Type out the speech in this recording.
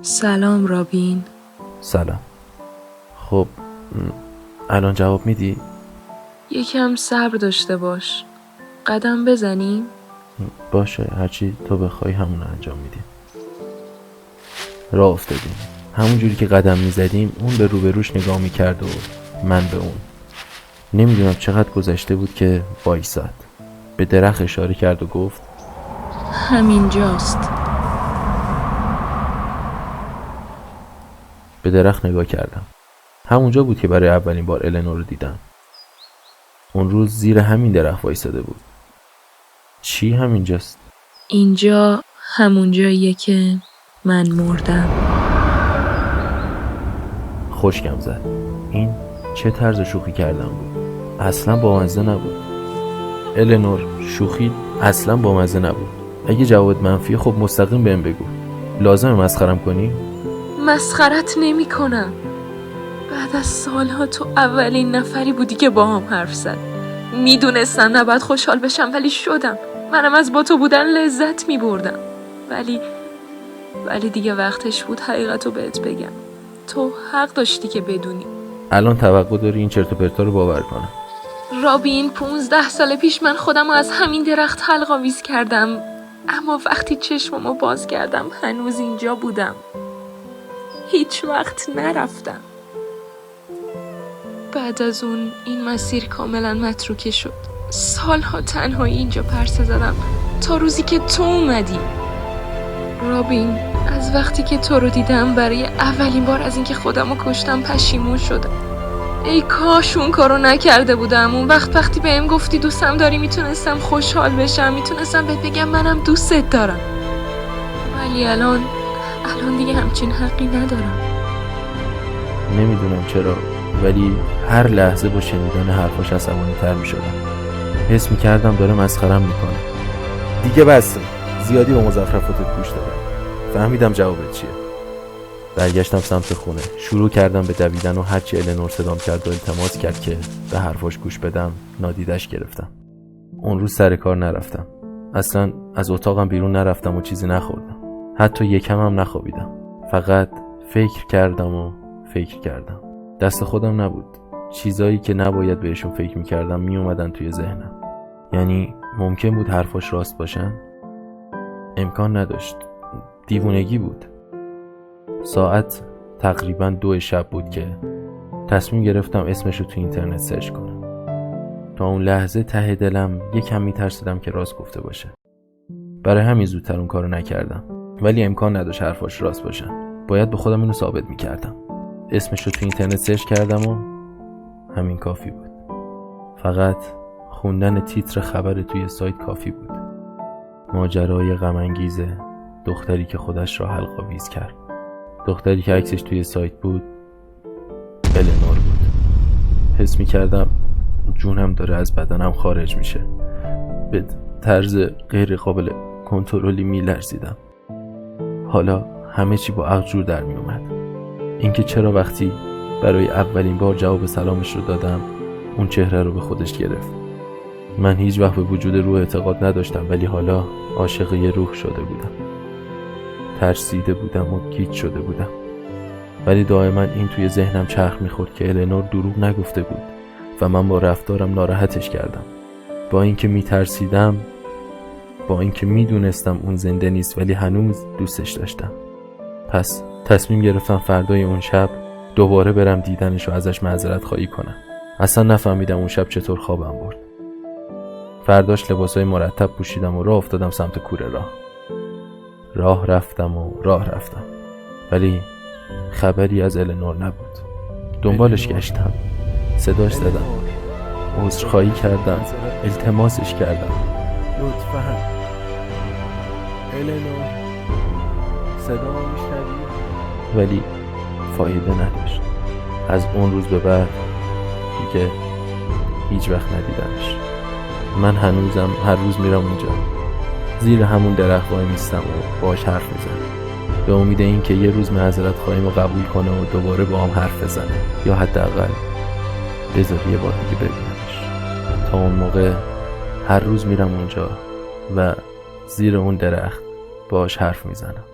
سلام رابین. سلام. خب الان جواب میدی؟ یکم صبر داشته باش. قدم بزنیم؟ باشه، هرچی تو بخوای همون انجام میدیم. راه افتادیم. همون جوری که قدم میزدیم اون به روبروش نگاه میکرد و من به اون. نمیدونم چقدر گذشته بود که وایساد. به درخت اشاره کرد و گفت همینجاست. به درخت نگاه کردم. همونجا بود که برای اولین بار النور رو دیدم. اون روز زیر همین درخت وایساده بود. چی همینجاست؟ اینجا همون جاییه که من مردم. خشکم زد. این چه طرز شوخی کردن بود؟ اصلا بامزه نبود. النور، شوخی اصلا بامزه نبود. اگه جواب منفی خب مستقیم بهم بگو. لازمه مسخرم کنی؟ مسخرت نمی کنم. بعد از سالها تو اولین نفری بودی که با هم حرف زد. میدونستم نباید خوشحال بشم ولی شدم. منم از با تو بودن لذت می بردم. ولی دیگه وقتش بود حقیقتو بهت بگم. تو حق داشتی که بدونی. الان توقع داری این چرت و پرتا رو باور کنم؟ رابین، 15 سال پیش من خودم از همین درخت حلق آویز کردم، اما وقتی چشممو باز کردم هنوز اینجا بودم. هیچ وقت نرفتم. بعد از اون این مسیر کاملا متروکه شد. سالها تنهایی اینجا پرسه زدم تا روزی که تو اومدی. رابین، از وقتی که تو رو دیدم برای اولین بار از اینکه خودمو کشتم پشیمون شدم. ای کاش اون کارو نکرده بودم. اون وقتی بهم گفتی دوستم داری میتونستم خوشحال بشم، میتونستم بهت بگم منم دوستت دارم. ولی الان دیگه همچین حقی ندارم. نمیدونم چرا، ولی هر لحظه با شنیدن حرفاش عصبانی تر میشدم. حس میکردم داره مسخرم میکنه. دیگه بس، زیادی با مزخرفاتت گوش دادم. فهمیدم جوابت چیه. برگشتم سمت خونه. شروع کردم به دویدن و هرچی النور صدام کرد و التماس کرد که به حرفاش گوش بدم نادیدش گرفتم. اون روز سر کار نرفتم. اصلا از اتاقم بیرون نرفتم و چیزی نخوردم. حتی یکم هم نخوابیدم. فقط فکر کردم. دست خودم نبود. چیزایی که نباید بهشون فکر میکردم میومدن توی ذهنم. یعنی ممکن بود حرفاش راست باشن؟ امکان نداشت. دیوونگی بود. ساعت تقریبا 2 شب بود که تصمیم گرفتم اسمشو تو اینترنت سرچ کنم. تا اون لحظه ته دلم یکم میترسیدم که راست گفته باشه. برای همین زودتر اون کارو نکردم. ولی امکان نداشت حرفاش راست باشن. باید به خودم اینو ثابت میکردم. اسمشو تو اینترنت سرچ کردم و همین کافی بود. فقط خوندن تیتر خبر توی سایت کافی بود. ماجرای غم انگیز دختری که خودش را حلق آویز کرد. دختری که عکسش توی سایت بود النور بود. حس می‌کردم جونم داره از بدنم خارج میشه. به طرز غیر قابل کنترلی میلرزیدم. حالا همه چی با عقل جور در میومد. اینکه چرا وقتی برای اولین بار جواب سلامش رو دادم اون چهره رو به خودش گرفت. من هیچ وقت به وجود روح اعتقاد نداشتم، ولی حالا عاشق یه روح شده بودم. ترسیده بودم و گیج شده بودم. ولی دائما این توی ذهنم چرخ میخورد که النور دروغ نگفته بود و من با رفتارم ناراحتش کردم. با اینکه میترسیدم، با اینکه میدونستم اون زنده نیست ولی هنوز دوستش داشتم. پس تصمیم گرفتم فردای اون شب دوباره برم دیدنش و ازش معذرت خواهی کنم. اصلا نفهمیدم اون شب چطور خوابم برد. فرداش لباسای مرتب پوشیدم و راه افتادم سمت کوره راه رفتم ولی خبری از النور نبود. دنبالش گشتم، صداش زدم، عذرخواهی کردم، التماسش کردم. لطفاً النور، صدا میشنوی؟ ولی فایده نداشت. از اون روز به بعد دیگه هیچ وقت ندیدمش. من هنوزم هر روز میرم اونجا، زیر همون درخت وای میستم و باهاش حرف میزنم، به امید این که یه روز معذرت خواهیمو قبول کنه و دوباره با هم حرف بزنه، یا حداقل بذار یه بار دیگه ببینمش. تا اون موقع هر روز میرم اونجا و زیر اون درخت باهاش حرف میزنم.